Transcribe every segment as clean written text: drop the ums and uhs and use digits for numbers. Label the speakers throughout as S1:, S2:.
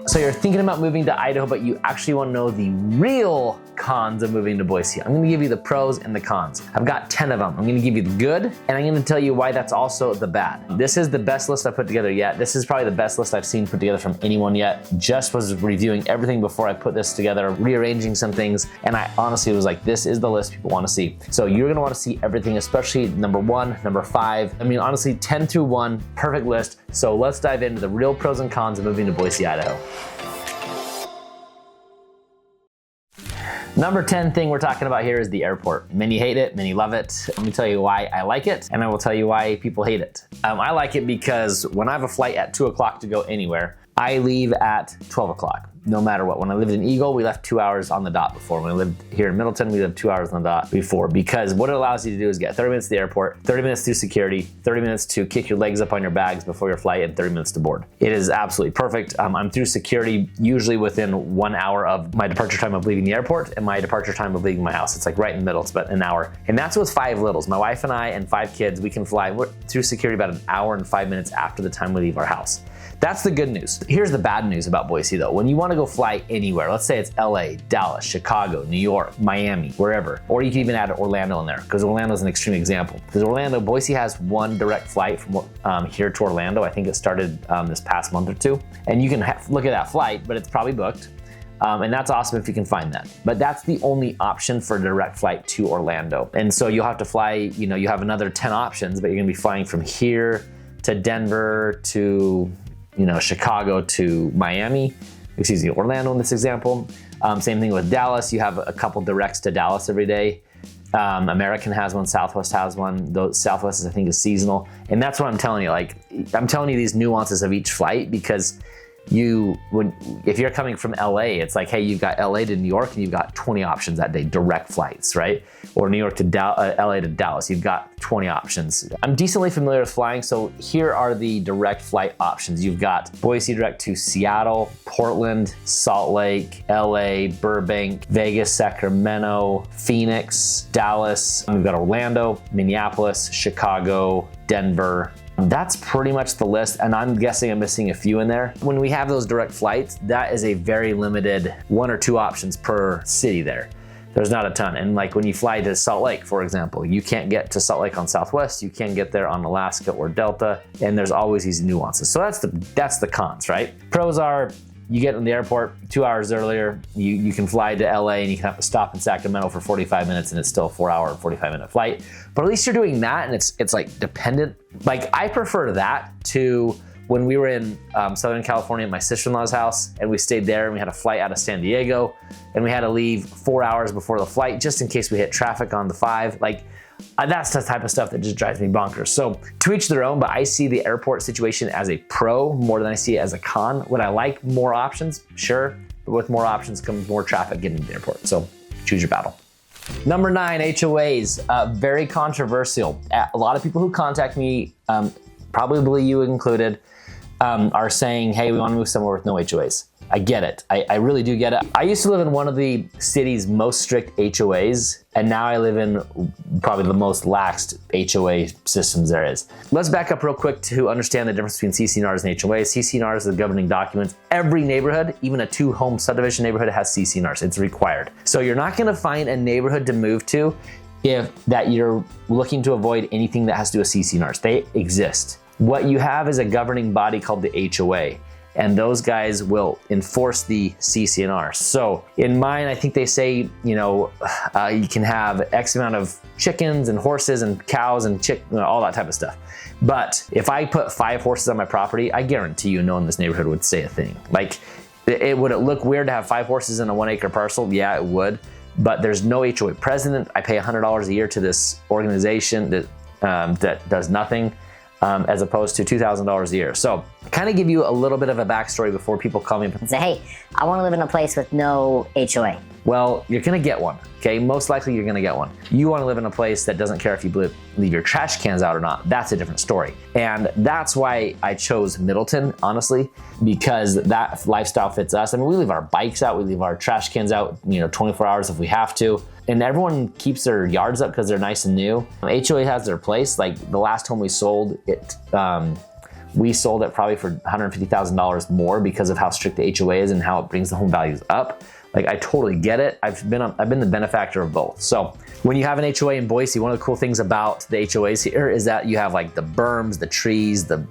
S1: So you're thinking about moving to Idaho, but you actually want to know the real cons of moving to Boise. I'm going to give you the pros and the cons. I've got 10 of them. I'm going to give you the good, and I'm going to tell you why that's also the bad. This is the best list I've put together yet. This is probably the best list I've seen put together from anyone yet. Just was reviewing everything before I put this together, rearranging some things, and I honestly was like, this is the list people want to see. So you're going to want to see everything, especially number 1, number 5. I mean, honestly, 10 through 1, perfect list. So let's dive into the real pros and cons of moving to Boise, Idaho. Number 10 thing we're talking about here is the airport. Many hate it, many love it. Let me tell you why I like it, and I will tell you why people hate it. I like it because when I have a flight at 2 o'clock to go anywhere, I leave at 12 o'clock, no matter what. When I lived in Eagle, we left 2 hours on the dot before. When I lived here in Middleton, we lived 2 hours on the dot before, because what it allows you to do is get 30 minutes to the airport, 30 minutes through security, 30 minutes to kick your legs up on your bags before your flight, and 30 minutes to board. It is absolutely perfect. I'm through security usually within 1 hour of my departure time of leaving the airport and my departure time of leaving my house. It's like right in the middle, it's about an hour. And that's with 5 littles. My wife and I and 5 kids, we can fly through security about an hour and 5 minutes after the time we leave our house. That's the good news. Here's the bad news about Boise though. When you want to go fly anywhere, let's say it's LA, Dallas, Chicago, New York, Miami, wherever, or you can even add Orlando in there, because Orlando is an extreme example. Because Boise has 1 direct flight from here to Orlando. I think it started this past month or 2. And you can look at that flight, but it's probably booked. And that's awesome if you can find that. But that's the only option for a direct flight to Orlando. And so you'll have to fly, you have another 10 options, but you're gonna be flying from here to Denver to Chicago to Miami, Orlando in this example. Same thing with Dallas. You have a couple directs to Dallas every day. American has one, Southwest has one. Southwest I think is seasonal. And that's what I'm telling you. Like, I'm telling you these nuances of each flight, because if you're coming from LA, it's like, hey, you've got LA to New York and you've got 20 options that day, direct flights, right? Or New York to LA to Dallas, you've got 20 options. I'm decently familiar with flying, so here are the direct flight options. You've got Boise direct to Seattle, Portland, Salt Lake, LA, Burbank, Vegas, Sacramento, Phoenix, Dallas. We've got Orlando, Minneapolis, Chicago, Denver. That's pretty much the list, and I'm guessing I'm missing a few in there. When we have those direct flights, that is a very limited 1 or 2 options per city there. There's not a ton. And like when you fly to Salt Lake, for example, you can't get to Salt Lake on Southwest, you can't get there on Alaska or Delta, and there's always these nuances. So that's the cons, right? Pros are, you get in the airport 2 hours earlier, you can fly to LA and you can have to stop in Sacramento for 45 minutes and it's still a 4-hour and 45-minute flight. But at least you're doing that, and it's like dependent. Like, I prefer that to when we were in Southern California at my sister-in-law's house, and we stayed there and we had a flight out of San Diego and we had to leave 4 hours before the flight just in case we hit traffic on the 5. Like, that's the type of stuff that just drives me bonkers. So to each their own, but I see the airport situation as a pro more than I see it as a con. Would I like more options? Sure, but with more options comes more traffic getting to the airport. So choose your battle. Number 9, HOAs, very controversial. A lot of people who contact me, probably you included, are saying, hey, we want to move somewhere with no HOAs. I get it. I really do get it. I used to live in one of the city's most strict HOAs, and now I live in probably the most laxed HOA systems there is. Let's back up real quick to understand the difference between CC&Rs and HOAs. CC&Rs are the governing documents. Every neighborhood, even a 2-home subdivision neighborhood, has CC&Rs. It's required. So you're not gonna find a neighborhood to move to that you're looking to avoid anything that has to do with CC&Rs. They exist. What you have is a governing body called the HOA. And those guys will enforce the CC&R. So in mine, I think they say, you can have X amount of chickens and horses and cows and all that type of stuff. But if I put 5 horses on my property, I guarantee you no one in this neighborhood would say a thing. Like, would it look weird to have 5 horses in a 1-acre parcel? Yeah, it would. But there's no HOA president. I pay $100 a year to this organization that does nothing. As opposed to $2,000 a year. So kind of give you a little bit of a backstory before people call me
S2: and say, hey, I want to live in a place with no HOA.
S1: Well, you're gonna get one, okay? Most likely you're gonna get one. You wanna live in a place that doesn't care if you leave your trash cans out or not. That's a different story. And that's why I chose Middleton, honestly, because that lifestyle fits us. I mean, we leave our bikes out, we leave our trash cans out, 24 hours if we have to. And everyone keeps their yards up because they're nice and new. HOA has their place. Like the last home we sold, We sold it probably for $150,000 more because of how strict the HOA is and how it brings the home values up. Like, I totally get it. I've been the benefactor of both. So when you have an HOA in Boise, one of the cool things about the HOAs here is that you have like the berms, the trees, the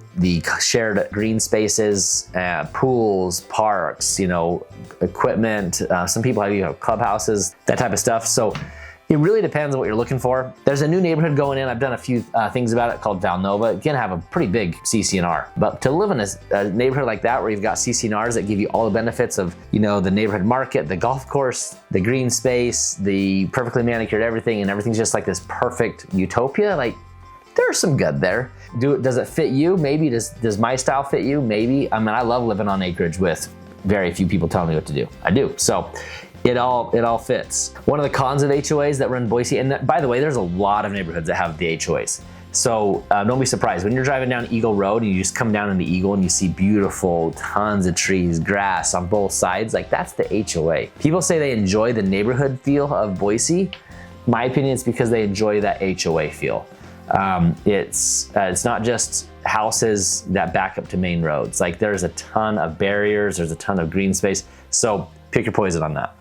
S1: shared green spaces, pools, parks, you know, equipment. Some people have, you know, clubhouses, that type of stuff. So it really depends on what you're looking for. There's a new neighborhood going in. I've done a few things about it called Valnova. It can have a pretty big CC&R, but to live in a neighborhood like that where you've got CC&Rs that give you all the benefits of, you know, the neighborhood market, the golf course, the green space, the perfectly manicured everything, and everything's just like this perfect utopia, like there's some good there. Does it fit you? Maybe. Does my style fit you? Maybe. I mean, I love living on acreage with very few people telling me what to do. I do. So it all fits. One of the cons of HOAs that run Boise, and by the way, there's a lot of neighborhoods that have the HOAs. So don't be surprised when you're driving down Eagle Road and you just come down into Eagle and you see beautiful tons of trees, grass on both sides. Like, that's the HOA. People say they enjoy the neighborhood feel of Boise. My opinion is because they enjoy that HOA feel. It's not just houses that back up to main roads. Like, there's a ton of barriers, there's a ton of green space. So pick your poison on that.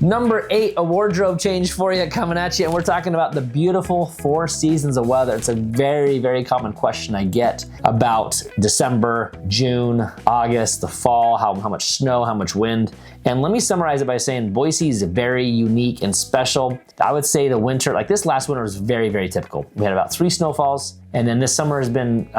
S1: Number 8, a wardrobe change for you coming at you, and we're talking about the beautiful 4 seasons of weather. It's a very, very common question I get about December, June, August, the fall, how much snow, how much wind. And let me summarize it by saying Boise is very unique and special. I would say the winter, like this last winter was very, very typical. We had about 3 snowfalls, and then this summer has been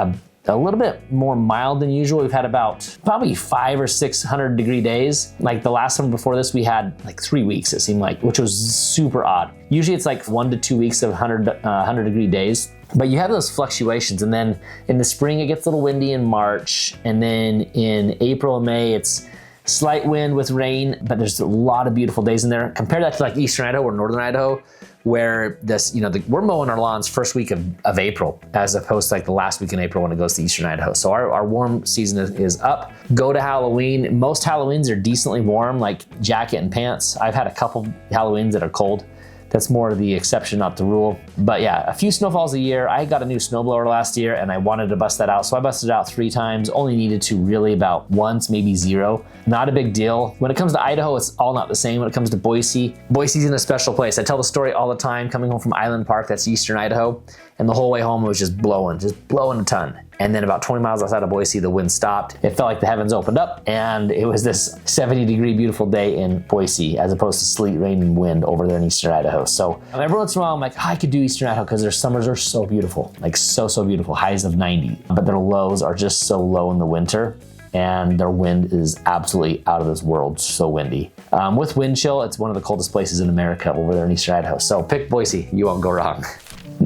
S1: a little bit more mild than usual. We've had about probably 500 or 600 degree days. Like the last one before this, we had like 3 weeks, it seemed like, which was super odd. Usually it's like 1 to 2 weeks of 100 degree days. But you have those fluctuations, and then in the spring it gets a little windy in March, and then in April and May it's slight wind with rain, but there's a lot of beautiful days in there. Compare that to like Eastern Idaho or Northern Idaho, where this, you know, we're mowing our lawns first week of April, as opposed to like the last week in April when it goes to Eastern Idaho. So our warm season is up. Go to Halloween. Most Halloweens are decently warm, like jacket and pants. I've had a couple Halloweens that are cold. That's more the exception, not the rule. But yeah, a few snowfalls a year. I got a new snowblower last year and I wanted to bust that out. So I busted it out 3 times, only needed to really about once, maybe 0. Not a big deal. When it comes to Idaho, it's all not the same. When it comes to Boise, Boise's in a special place. I tell the story all the time, coming home from Island Park, that's Eastern Idaho. And the whole way home it was just blowing a ton. And then about 20 miles outside of Boise, the wind stopped. It felt like the heavens opened up, and it was this 70-degree beautiful day in Boise, as opposed to sleet, rain, and wind over there in Eastern Idaho. So every once in a while, I'm like, I could do Eastern Idaho because their summers are so beautiful, like so beautiful, highs of 90. But their lows are just so low in the winter, and their wind is absolutely out of this world, so windy. With wind chill, it's one of the coldest places in America over there in Eastern Idaho. So pick Boise, you won't go wrong.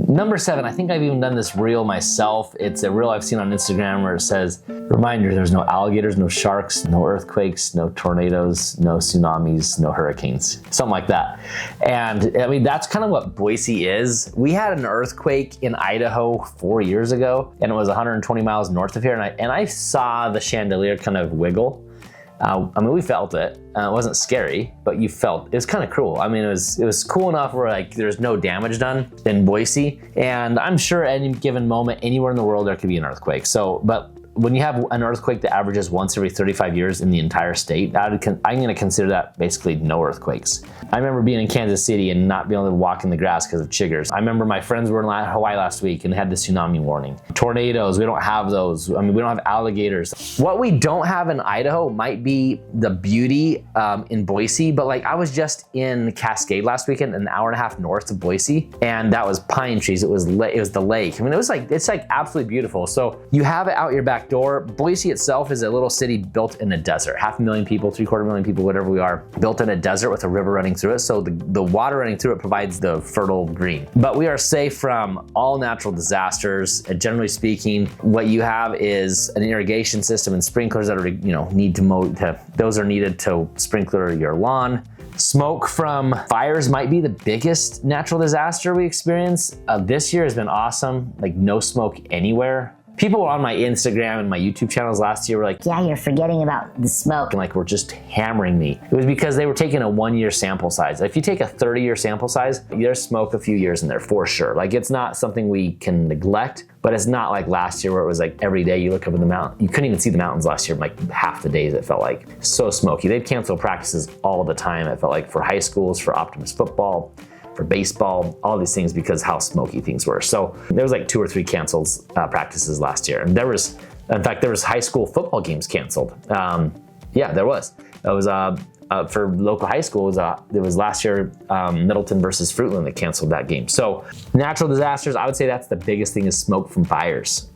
S1: Number 7, I think I've even done this reel myself. It's a reel I've seen on Instagram where it says, reminder, there's no alligators, no sharks, no earthquakes, no tornadoes, no tsunamis, no hurricanes, something like that. And I mean, that's kind of what Boise is. We had an earthquake in Idaho 4 years ago, and it was 120 miles north of here, and I saw the chandelier kind of wiggle. I mean, we felt it. It wasn't scary, but you felt, it was kind of cruel. I mean, it was cool enough where like there's no damage done in Boise. And I'm sure at any given moment, anywhere in the world, there could be an earthquake. So, but when you have an earthquake that averages once every 35 years in the entire state, I'm gonna consider that basically no earthquakes. I remember being in Kansas City and not being able to walk in the grass because of chiggers. I remember my friends were in Hawaii last week and had the tsunami warning. Tornadoes, we don't have those. I mean, we don't have alligators. What we don't have in Idaho might be the beauty in Boise, but like I was just in Cascade last weekend, an hour and a half north of Boise, and that was pine trees. It was the lake. I mean, it's like absolutely beautiful. So you have it out your back door. Boise itself is a little city built in a desert. 500,000 people, 750,000 people, whatever we are, built in a desert with a river running through it. So the water running through it provides the fertile green. But we are safe from all natural disasters. Generally speaking, what you have is an irrigation system and sprinklers that are, those are needed to sprinkler your lawn. Smoke from fires might be the biggest natural disaster we experience. This year has been awesome, like no smoke anywhere. People on my Instagram and my YouTube channels last year were like,
S2: yeah, you're forgetting about the smoke.
S1: and like were just hammering me. It was because they were taking a 1-year sample size. If you take a 30-year sample size, there's smoke a few years in there for sure. Like it's not something we can neglect, but it's not like last year where it was like every day you look up in the mountain. You couldn't even see the mountains last year, like half the days it felt like. So smoky. They'd cancel practices all the time, it felt like, for high schools, for Optimus football, for baseball, all these things because how smoky things were. So there was like 2 or 3 canceled practices last year. And in fact, there was high school football games canceled. Yeah, there was. It was for local high school. It was last year, Middleton versus Fruitland that canceled that game. So natural disasters, I would say that's the biggest thing is smoke from fires.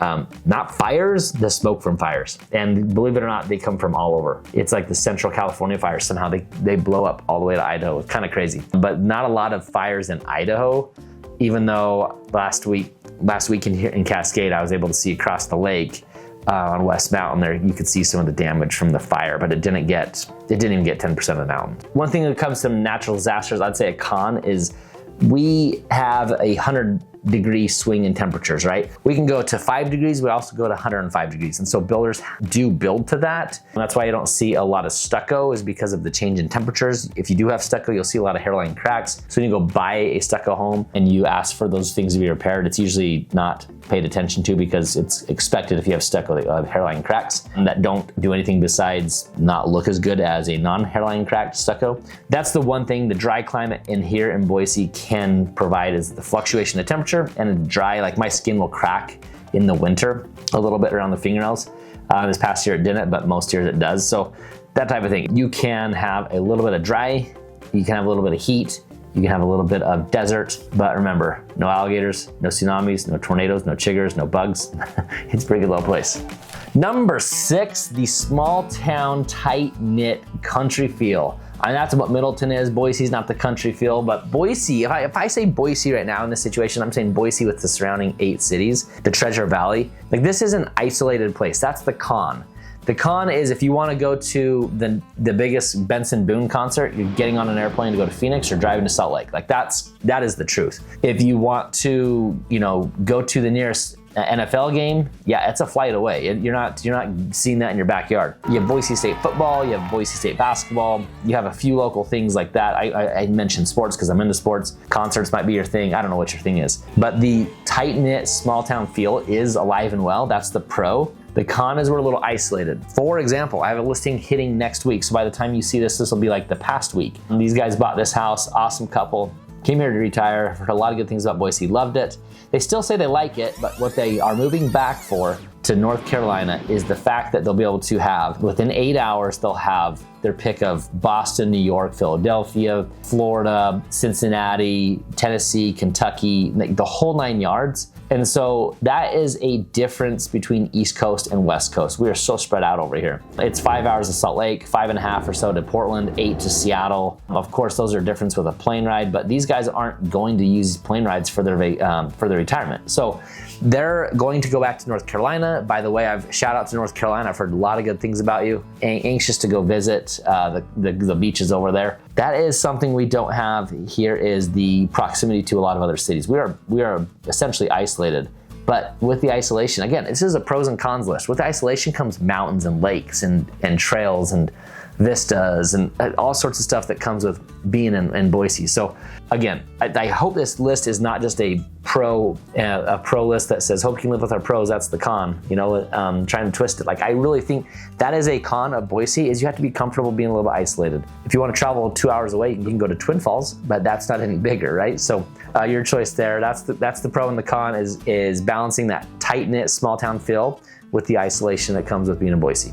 S1: Not fires, the smoke from fires. And believe it or not, they come from all over. It's like the Central California fires. Somehow they blow up all the way to Idaho. It's kind of crazy. But not a lot of fires in Idaho, even though last week in Cascade, I was able to see across the lake on West Mountain there, you could see some of the damage from the fire, but it didn't even get 10% of the mountain. One thing that comes to natural disasters, I'd say a con is we have a 100-degree swing in temperatures, right? We can go to 5 degrees, we also go to 105 degrees. And so builders do build to that. And that's why you don't see a lot of stucco is because of the change in temperatures. If you do have stucco, you'll see a lot of hairline cracks. So when you go buy a stucco home and you ask for those things to be repaired, it's usually not paid attention to because it's expected if you have stucco that you'll have hairline cracks that don't do anything besides not look as good as a non-hairline cracked stucco. That's the one thing the dry climate in here in Boise can provide is the fluctuation of temperature and dry, like my skin will crack in the winter a little bit around the fingernails. This past year it didn't, but most years it does. So that type of thing. You can have a little bit of dry, you can have a little bit of heat, you can have a little bit of desert, but remember, no alligators, no tsunamis, no tornadoes, no chiggers, no bugs. It's a pretty good little place. Number 6, the small town, tight-knit country feel. And that's what Middleton is. Boise's not the country feel, but Boise, if I say Boise right now in this situation, I'm saying Boise with the surrounding 8 cities, the Treasure Valley. Like this is an isolated place. That's the con. The con is if you want to go to the biggest Benson Boone concert, you're getting on an airplane to go to Phoenix or driving to Salt Lake. Like that is the truth. If you want to, go to the nearest NFL game, yeah, it's a flight away. You're not seeing that in your backyard. You have Boise State football, you have Boise State basketball, you have a few local things like that. I mentioned sports because I'm into sports. Concerts might be your thing. I don't know what your thing is. But the tight-knit small town feel is alive and well. That's the pro. The con is we're a little isolated. For example, I have a listing hitting next week. So by the time you see this will be like the past week. And these guys bought this house, awesome couple, came here to retire, heard a lot of good things about Boise, loved it. They still say they like it, but what they are moving back for to North Carolina is the fact that they'll be able to have, within 8 hours, they'll have their pick of Boston, New York, Philadelphia, Florida, Cincinnati, Tennessee, Kentucky, like the whole 9 yards. And so that is a difference between East Coast and West Coast. We are so spread out over here. It's 5 hours to Salt Lake, 5.5 or so to Portland, 8 to Seattle. Of course, those are different with a plane ride, but these guys aren't going to use plane rides for their retirement. So they're going to go back to North Carolina. By the way, shout out to North Carolina. I've heard a lot of good things about you. Anxious to go visit the beaches over there. That is something we don't have here is the proximity to a lot of other cities. We are essentially isolated. But with the isolation, again, this is a pros and cons list. With the isolation comes mountains and lakes and trails and vistas and all sorts of stuff that comes with being in Boise. So again, I hope this list is not just a pro list that says, hope you can live with our pros, that's the con, trying to twist it. Like I really think that is a con of Boise is you have to be comfortable being a little bit isolated. If you want to travel 2 hours away, you can go to Twin Falls, but that's not any bigger, right? So your choice there, that's the pro and the con is balancing that tight-knit small town feel with the isolation that comes with being in Boise.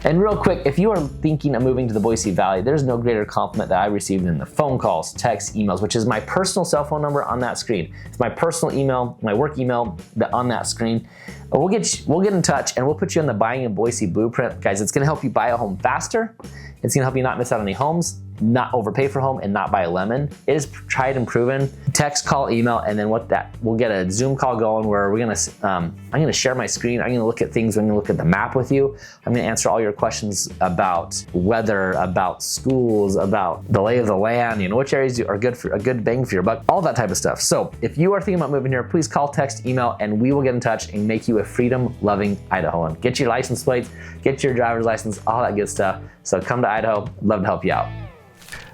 S1: And real quick, if you are thinking of moving to the Boise Valley, there's no greater compliment that I received than the phone calls, texts, emails, which is my personal cell phone number on that screen. It's my personal email, my work email on that screen. We'll get in touch and we'll put you on the Buying in Boise blueprint. Guys, it's gonna help you buy a home faster. It's gonna help you not miss out on any homes. not overpay for a home and not buy a lemon. It is tried and proven. Text, call, email, and then we'll get a Zoom call going where I'm gonna share my screen. I'm gonna look at things. I'm gonna look at the map with you. I'm gonna answer all your questions about weather, about schools, about the lay of the land, which areas are good for a good bang for your buck, all that type of stuff. So if you are thinking about moving here, please call, text, email, and we will get in touch and make you a freedom-loving Idahoan. Get your license plates, get your driver's license, all that good stuff. So come to Idaho, love to help you out.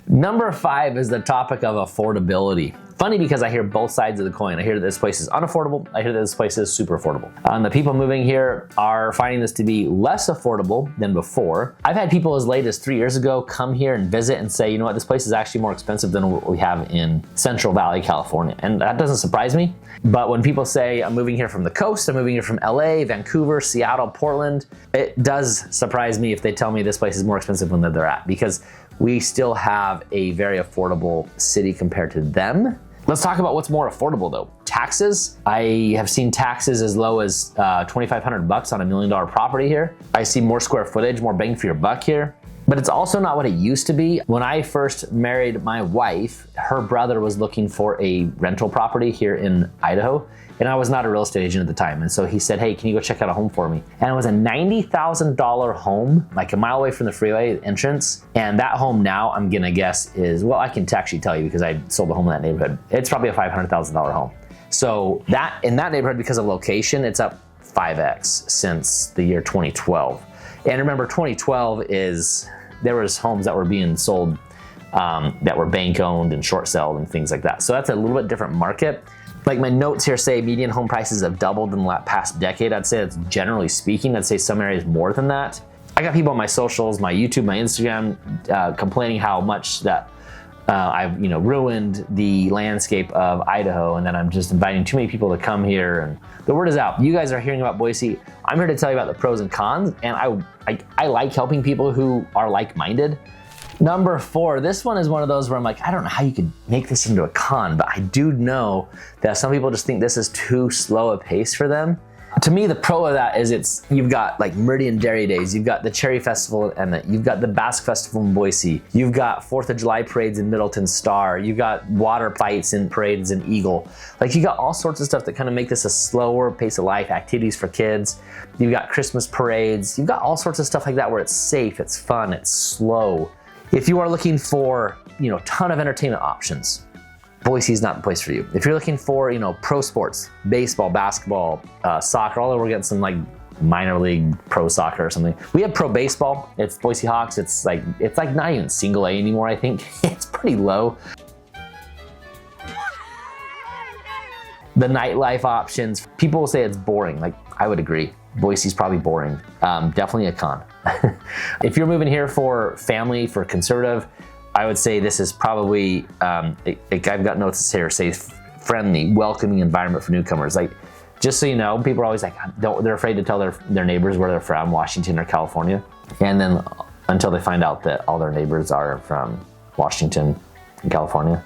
S1: Number 5 is the topic of affordability. Funny because I hear both sides of the coin. I hear that this place is unaffordable. I hear that this place is super affordable. The people moving here are finding this to be less affordable than before. I've had people as late as 3 years ago come here and visit and say, you know what, this place is actually more expensive than what we have in Central Valley, California. And that doesn't surprise me. But when people say, I'm moving here from the coast, I'm moving here from LA, Vancouver, Seattle, Portland, it does surprise me if they tell me this place is more expensive than they're at, because we still have a very affordable city compared to them. Let's talk about what's more affordable though. Taxes. I have seen taxes as low as $2,500 on $1 million property here. I see more square footage, more bang for your buck here. But it's also not what it used to be. When I first married my wife, her brother was looking for a rental property here in Idaho, and I was not a real estate agent at the time. And so he said, hey, can you go check out a home for me? And it was a $90,000 home, like a mile away from the freeway entrance. And that home now, I'm gonna guess is, well, I can actually tell you because I sold a home in that neighborhood. It's probably a $500,000 home. So that in that neighborhood, because of location, it's up 5x since the year 2012. And remember, 2012 is, there was homes that were being sold that were bank owned and short sold and things like that. So that's a little bit different market. Like my notes here say median home prices have doubled in the past decade. I'd say that's generally speaking. I'd say some areas more than that. I got people on my socials, my YouTube, my Instagram, complaining how much that I've ruined the landscape of Idaho, and then I'm just inviting too many people to come here, and the word is out. You guys are hearing about Boise. I'm here to tell you about the pros and cons, and I like helping people who are like-minded. Number 4, this one is one of those where I'm like, I don't know how you could make this into a con, but I do know that some people just think this is too slow a pace for them. To me, the pro of that is you've got like Meridian Dairy Days, you've got the Cherry Festival in Emmett, you've got the Basque Festival in Boise, you've got 4th of July parades in Middleton Star, you've got water fights and parades in Eagle. Like you got all sorts of stuff that kind of make this a slower pace of life, activities for kids. You've got Christmas parades, you've got all sorts of stuff like that where it's safe, it's fun, it's slow. If you are looking for, ton of entertainment options, Boise is not the place for you. If you're looking for, pro sports, baseball, basketball, soccer, although we're getting some like minor league pro soccer or something. We have pro baseball. It's Boise Hawks. It's like not even single A anymore, I think. It's pretty low. The nightlife options, people will say it's boring. Like, I would agree. Boise's probably boring. Definitely a con. If you're moving here for family, for conservative, I would say this is probably, I've got notes here say friendly, welcoming environment for newcomers. Like, just so you know, people are always like, they're afraid to tell their neighbors where they're from, Washington or California. And then until they find out that all their neighbors are from Washington and California.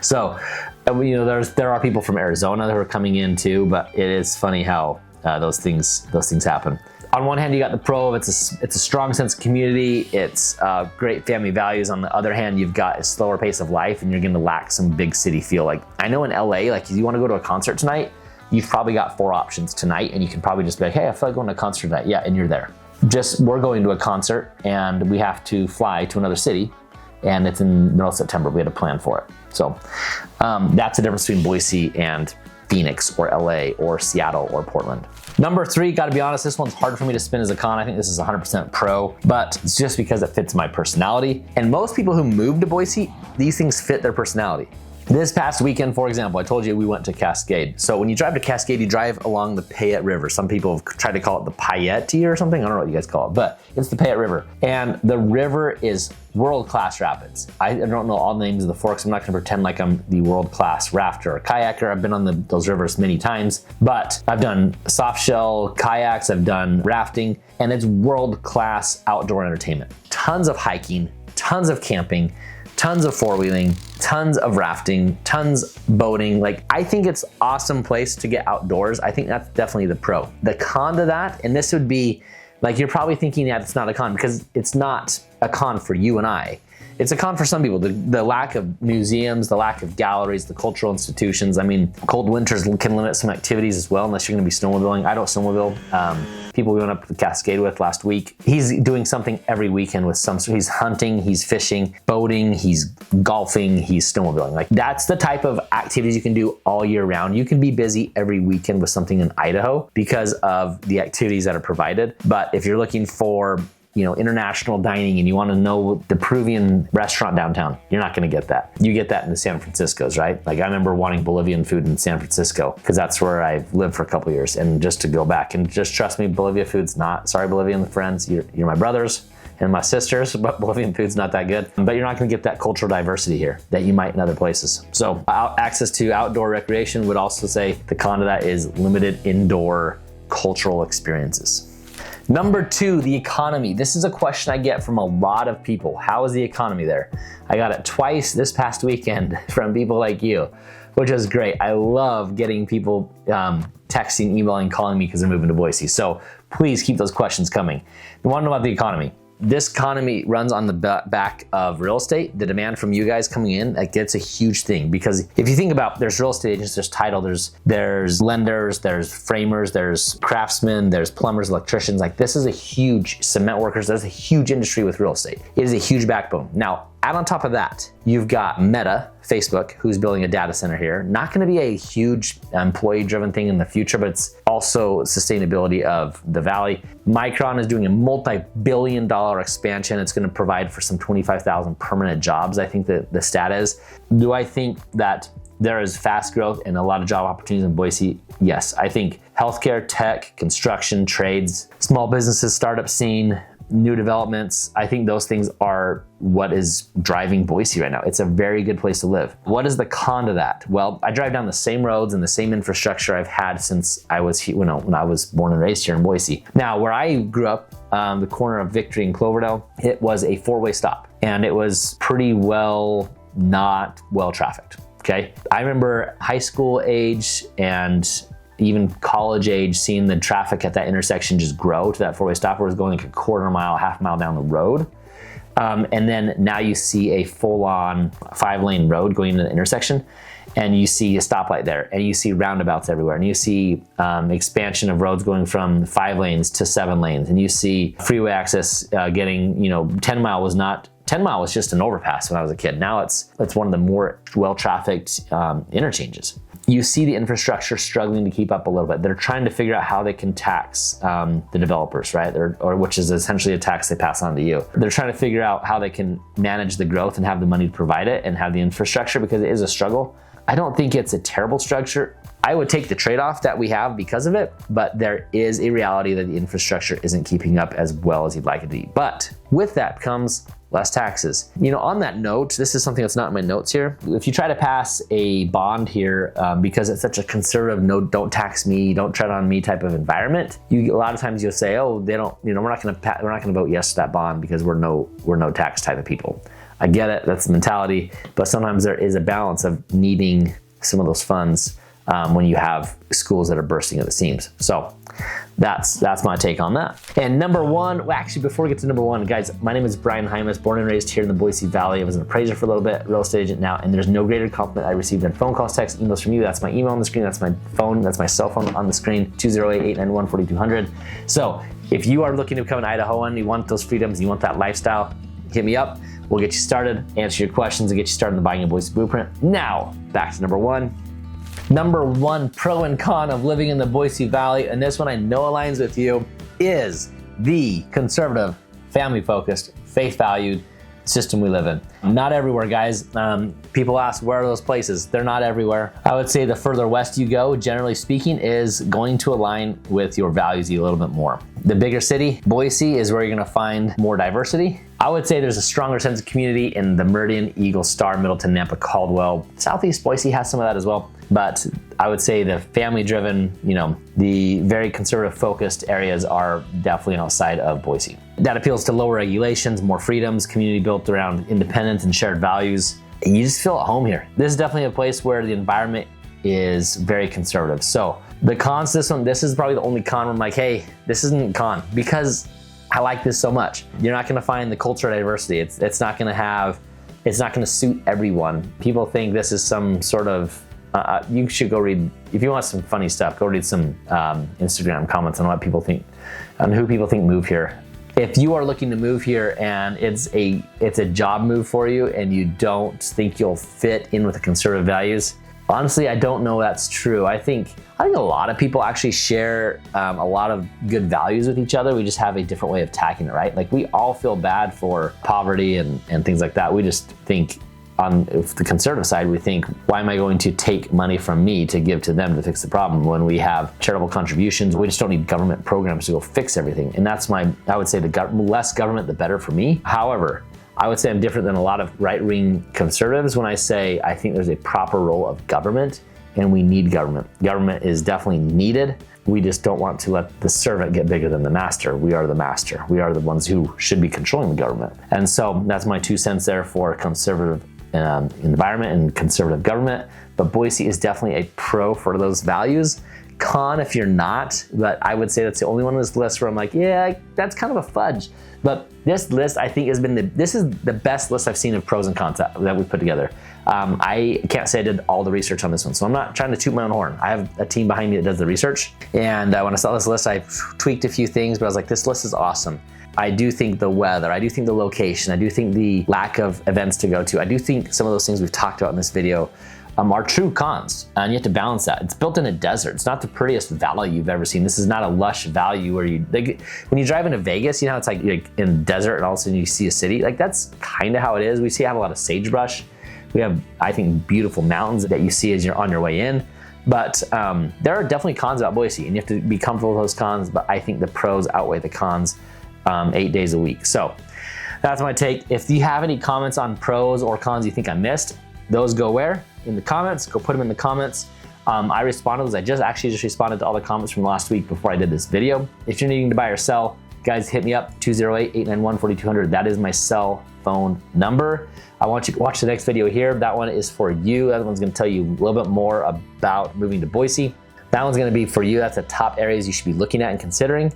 S1: So, there are people from Arizona who are coming in too, but it is funny how those things happen. On one hand, you got the pro of it's a strong sense of community, it's great family values. On the other hand, you've got a slower pace of life and you're gonna lack some big city feel. Like, I know in LA, like if you wanna go to a concert tonight, you've probably got 4 options tonight, and you can probably just be like, hey, I feel like going to a concert tonight. Yeah, and you're there. We're going to a concert and we have to fly to another city, and it's in the middle of September. We had a plan for it. So that's the difference between Boise and Phoenix or LA or Seattle or Portland. Number 3, gotta be honest, this one's hard for me to spin as a con. I think this is 100% pro, but it's just because it fits my personality. And most people who move to Boise, these things fit their personality. This past weekend, for example, I told you we went to Cascade. So when you drive to Cascade, you drive along the Payette River. Some people have tried to call it the Payette or something. I don't know what you guys call it, but it's the Payette River. And the river is world-class rapids. I don't know all the names of the forks. I'm not gonna pretend like I'm the world-class rafter or kayaker. I've been on those rivers many times, but I've done soft shell kayaks, I've done rafting, and it's world-class outdoor entertainment. Tons of hiking, tons of camping, tons of four-wheeling, tons of rafting, tons boating. Like, I think it's an awesome place to get outdoors. I think that's definitely the pro. The con to that, and this would be, like, you're probably thinking that it's not a con because it's not a con for you and I. it's a con for some people. The lack of museums, the lack of galleries, the cultural institutions. I mean, cold winters can limit some activities as well, unless you're gonna be snowmobiling. I don't snowmobile. People we went up to the Cascade with last week, he's doing something every weekend with he's hunting, he's fishing, boating, he's golfing, he's snowmobiling. Like, that's the type of activities you can do all year round. You can be busy every weekend with something in Idaho because of the activities that are provided. But if you're looking for international dining and you want to know the Peruvian restaurant downtown, you're not going to get that. You get that in the San Franciscos, right? Like, I remember wanting Bolivian food in San Francisco because that's where I've lived for a couple of years. And just to go back and just trust me, Bolivia food's not, sorry Bolivian friends, you're my brothers and my sisters, but Bolivian food's not that good. But you're not gonna get that cultural diversity here that you might in other places. So access to outdoor recreation would also say the con to that is limited indoor cultural experiences. Number 2, the economy. This is a question I get from a lot of people. How is the economy there? I got it twice this past weekend from people like you, which is great. I love getting people texting, emailing, calling me because they're moving to Boise. So please keep those questions coming. You want to know about the economy. This economy runs on the back of real estate. The demand from you guys coming in, like, it's a huge thing, because if you think about, there's real estate agents, there's title, there's lenders, there's framers, there's craftsmen, there's plumbers, electricians. Like, this is a huge cement workers. There's a huge industry with real estate. It is a huge backbone. Now, add on top of that, you've got Meta, Facebook, who's building a data center here. Not gonna be a huge employee-driven thing in the future, but it's also sustainability of the valley. Micron is doing a multi-billion-dollar expansion. It's gonna provide for some 25,000 permanent jobs, I think that the stat is. Do I think that there is fast growth and a lot of job opportunities in Boise? Yes. I think healthcare, tech, construction, trades, small businesses, startup scene, new developments, I think those things are what is driving Boise right now. It's a very good place to live. What is the con to that? Well, I drive down the same roads and the same infrastructure I've had since I was here, when I was born and raised here in Boise. Now, where I grew up, the corner of Victory and Cloverdale, it was a 4-way stop, and it was pretty not well trafficked. Okay, I remember high school age and even college age, seeing the traffic at that intersection just grow to that 4-way stop where it was going like a quarter mile, half mile down the road. And then now you see a full-on 5-lane road going into the intersection, and you see a stoplight there, and you see roundabouts everywhere, and you see expansion of roads going from 5 lanes to 7 lanes, and you see freeway access getting, 10 mile was just an overpass when I was a kid. Now it's one of the more well-trafficked interchanges. You see the infrastructure struggling to keep up a little bit. They're trying to figure out how they can tax the developers, right? Or which is essentially a tax they pass on to you. They're trying to figure out how they can manage the growth and have the money to provide it and have the infrastructure, because it is a struggle. I don't think it's a terrible structure. I would take the trade-off that we have because of it, but there is a reality that the infrastructure isn't keeping up as well as you'd like it to be. But with that comes less taxes. On that note, this is something that's not in my notes here. If you try to pass a bond here, because it's such a conservative, no, don't tax me, don't tread on me type of environment, a lot of times you'll say, oh, they don't, we're not gonna vote yes to that bond because we're no tax type of people. I get it, that's the mentality, but sometimes there is a balance of needing some of those funds when you have schools that are bursting at the seams. So that's my take on that. And number 1, well, actually, before we get to number 1, guys, my name is Brian Hymas, born and raised here in the Boise Valley. I was an appraiser for a little bit, real estate agent now, and there's no greater compliment I received than phone calls, texts, emails from you. That's my email on the screen, that's my phone, that's my cell phone on the screen, 208-891-4200. So if you are looking to become an Idahoan, you want those freedoms, you want that lifestyle, hit me up. We'll get you started, answer your questions, and get you started in the Buying a Boise Blueprint. Now, back to number 1. Number 1 pro and con of living in the Boise Valley, and this one I know aligns with you, is the conservative, family-focused, faith-valued system we live in. Not everywhere, guys. People ask, where are those places? They're not everywhere. I would say the further west you go, generally speaking, is going to align with your values a little bit more. The bigger city, Boise, is where you're gonna find more diversity. I would say there's a stronger sense of community in the Meridian, Eagle, Star, Middleton, Nampa, Caldwell. Southeast Boise has some of that as well. But I would say the family-driven, the very conservative focused areas are definitely outside of Boise. That appeals to lower regulations, more freedoms, community built around independence and shared values. And you just feel at home here. This is definitely a place where the environment is very conservative. So the cons to this one, this is probably the only con where I'm like, hey, this isn't a con because I like this so much. You're not gonna find the cultural diversity. It's not gonna have It's not gonna suit everyone. People think this is some sort of, you should go read, if you want some funny stuff, go read some Instagram comments on what people think, on who people think move here. If you are looking to move here and it's a job move for you and you don't think you'll fit in with the conservative values, honestly, I don't know that's true. I think a lot of people actually share a lot of good values with each other. We just have a different way of attacking it, right? Like we all feel bad for poverty and things like that. We just think on the conservative side, we think, why am I going to take money from me to give to them to fix the problem when we have charitable contributions? We just don't need government programs to go fix everything. And that's I would say the less government, the better for me. However, I would say I'm different than a lot of right-wing conservatives when I say I think there's a proper role of government and we need government. Government is definitely needed. We just don't want to let the servant get bigger than the master. We are the master. We are the ones who should be controlling the government. And so that's my 2 cents there for conservative environment and conservative government. But Boise is definitely a pro for those values. Con if you're not, but I would say that's the only one on this list where I'm like, yeah, that's kind of a fudge. But this list I think has been this is the best list I've seen of pros and cons that we've put together. I can't say I did all the research on this one, so I'm not trying to toot my own horn. I have a team behind me that does the research, and when I saw this list, I tweaked a few things, but I was like, this list is awesome. I do think the weather, I do think the location, I do think the lack of events to go to, I do think some of those things we've talked about in this video are true cons, and you have to balance that. It's built in a desert. It's not the prettiest valley you've ever seen. This is not a lush valley where when you drive into Vegas, you know, it's like in the desert and all of a sudden you see a city. Like that's kind of how it is. We have a lot of sagebrush. We have, I think, beautiful mountains that you see as you're on your way in. But there are definitely cons about Boise, and you have to be comfortable with those cons, but I think the pros outweigh the cons 8 days a week. So that's my take. If you have any comments on pros or cons you think I missed, those go where? In the comments. Go put them in the comments. I responded to those. I just responded to all the comments from last week before I did this video. If you're needing to buy or sell, guys, hit me up, 208-891-4200. That is my cell phone number. I want you to watch the next video here. That one is for you. That one's gonna tell you a little bit more about moving to Boise. That one's gonna be for you. That's the top areas you should be looking at and considering.